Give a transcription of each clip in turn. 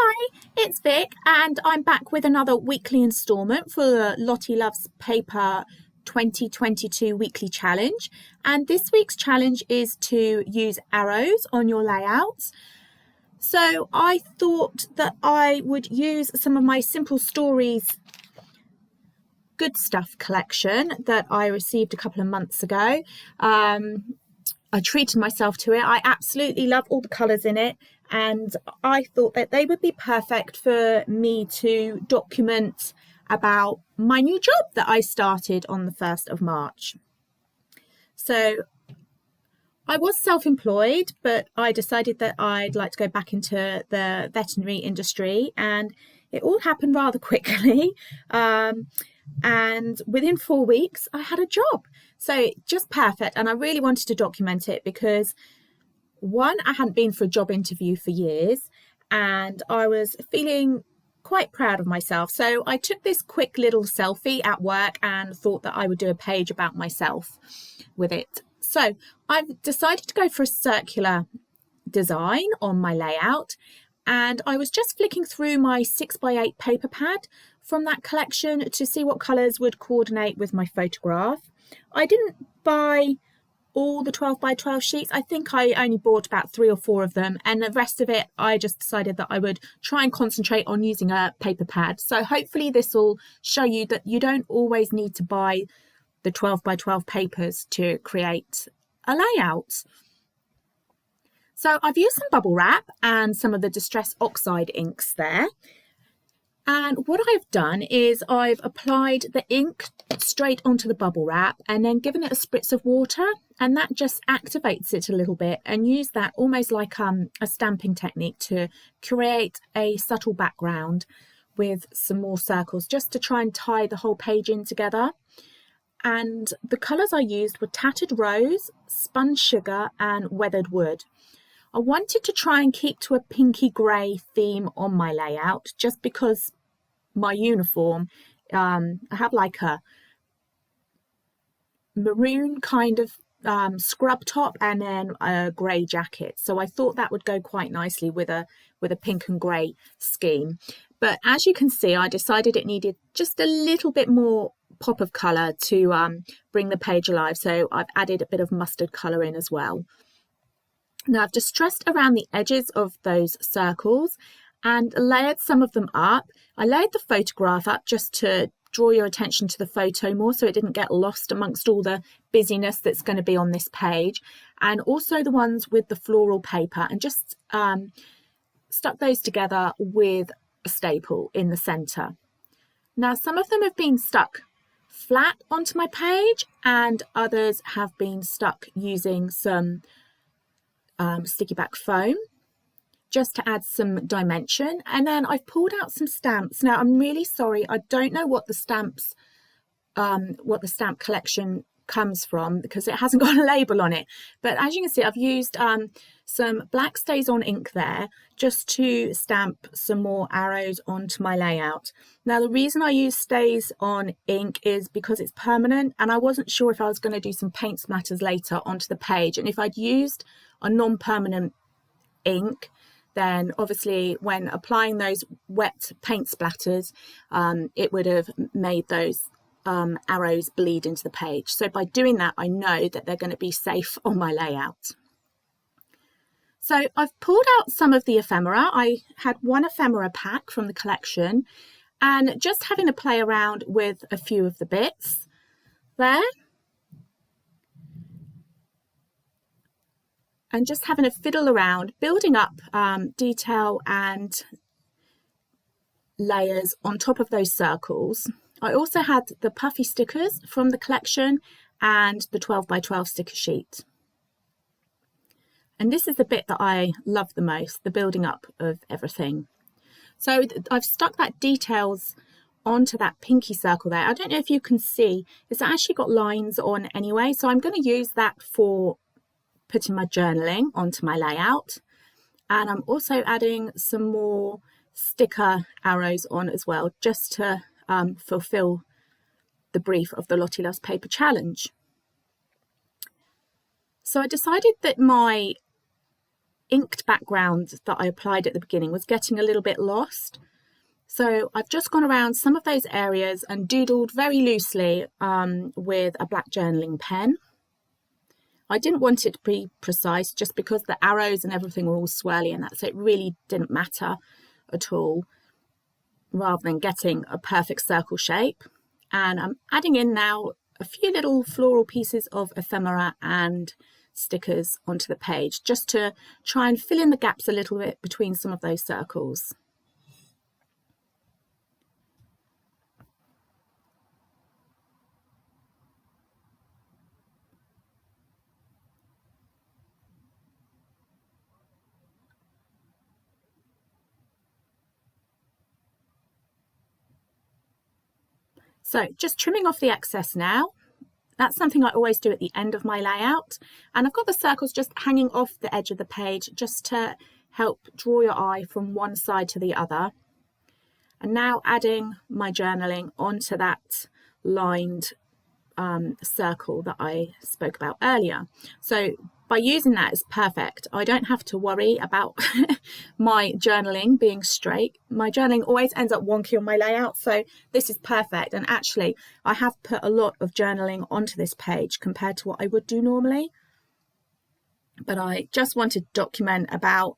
Hi, it's Vic, and I'm back with another weekly instalment for the Lottie Loves Paper 2022 weekly challenge. And this week's challenge is to use arrows on your layouts. So I thought that I would use some of my Simple Stories Good Stuff collection that I received a couple of months ago. I treated myself to it. I absolutely love all the colours in it, and I thought that they would be perfect for me to document about my new job that I started on the 1st of March. So I was self-employed, but I decided that I'd like to go back into the veterinary industry, and it all happened rather quickly. And within 4 weeks, I had a job. So just perfect. And I really wanted to document it because, one, I hadn't been for a job interview for years, and I was feeling quite proud of myself. So I took this quick little selfie at work and thought that I would do a page about myself with it. So I've decided to go for a circular design on my layout. And I was just flicking through my 6x8 paper pad from that collection to see what colours would coordinate with my photograph. I didn't buy all the 12x12 sheets. I think I only bought about 3 or 4 of them, and the rest of it I just decided that I would try and concentrate on using a paper pad. So hopefully this will show you that you don't always need to buy the 12x12 papers to create a layout. So I've used some bubble wrap and some of the Distress Oxide inks there. And what I've done is I've applied the ink straight onto the bubble wrap and then given it a spritz of water, and that just activates it a little bit, and use that almost like a stamping technique to create a subtle background with some more circles, just to try and tie the whole page in together. And the colours I used were Tattered Rose, Spun Sugar and Weathered Wood. I wanted to try and keep to a pinky grey theme on my layout, just because my uniform, I have like a maroon kind of scrub top and then a grey jacket. So I thought that would go quite nicely with a pink and grey scheme. But as you can see, I decided it needed just a little bit more pop of colour to bring the page alive. So I've added a bit of mustard colour in as well. Now I've distressed around the edges of those circles and layered some of them up. I layered the photograph up just to draw your attention to the photo more, so it didn't get lost amongst all the busyness that's going to be on this page, and also the ones with the floral paper, and just stuck those together with a staple in the centre. Now some of them have been stuck flat onto my page and others have been stuck using some sticky back foam just to add some dimension. And then I've pulled out some stamps. Now I'm really sorry, I don't know what the stamp collection comes from because it hasn't got a label on it, but as you can see I've used some black stays on ink there just to stamp some more arrows onto my layout. Now the reason I use stays on ink is because it's permanent, and I wasn't sure if I was going to do some paint splatters later onto the page, and if I'd used a non-permanent ink, then obviously when applying those wet paint splatters, it would have made those arrows bleed into the page. So by doing that, I know that they're going to be safe on my layout. So I've pulled out some of the ephemera. I had one ephemera pack from the collection, and just having a play around with a few of the bits there. And just having a fiddle around, building up detail and layers on top of those circles. I also had the puffy stickers from the collection and the 12x12 sticker sheet. And this is the bit that I love the most, the building up of everything. So I've stuck that details onto that pinky circle there. I don't know if you can see, it's actually got lines on anyway. So I'm going to use that for putting my journaling onto my layout, and I'm also adding some more sticker arrows on as well, just to fulfill the brief of the Lottie Loves Paper Challenge. So I decided that my inked background that I applied at the beginning was getting a little bit lost. So I've just gone around some of those areas and doodled very loosely with a black journaling pen. I didn't want it to be precise just because the arrows and everything were all swirly and that, so it really didn't matter at all, rather than getting a perfect circle shape. And I'm adding in now a few little floral pieces of ephemera and stickers onto the page, just to try and fill in the gaps a little bit between some of those circles. So just trimming off the excess now. That's something I always do at the end of my layout. And I've got the circles just hanging off the edge of the page just to help draw your eye from one side to the other. And now adding my journaling onto that lined circle that I spoke about earlier. So by using that, it's perfect. I don't have to worry about my journaling being straight. My journaling always ends up wonky on my layout, so this is perfect. And actually, I have put a lot of journaling onto this page compared to what I would do normally. But I just wanted to document about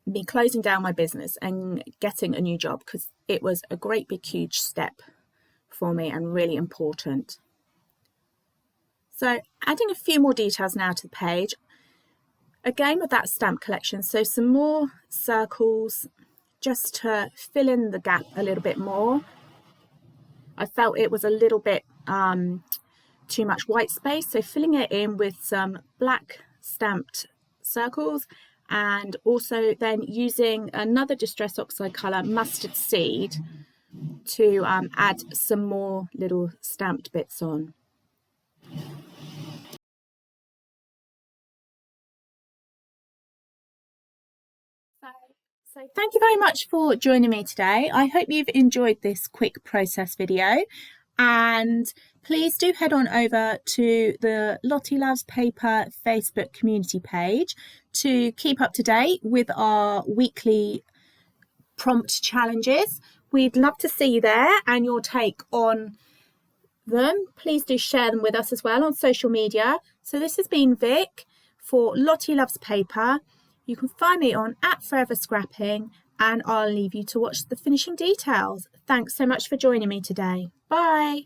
me closing down my business and getting a new job, because it was a great big huge step for me and really important. So adding a few more details now to the page, again with that stamp collection, so some more circles just to fill in the gap a little bit more. I felt it was a little bit too much white space, so filling it in with some black stamped circles, and also then using another Distress Oxide colour, Mustard Seed, to add some more little stamped bits on. So thank you very much for joining me today. I hope you've enjoyed this quick process video, and please do head on over to the Lottie Loves Paper Facebook community page to keep up to date with our weekly prompt challenges. We'd love to see you there and your take on them. Please do share them with us as well on social media. So this has been Vic for Lottie Loves Paper. You can find me on @ForeverScrapping, and I'll leave you to watch the finishing details. Thanks so much for joining me today. Bye.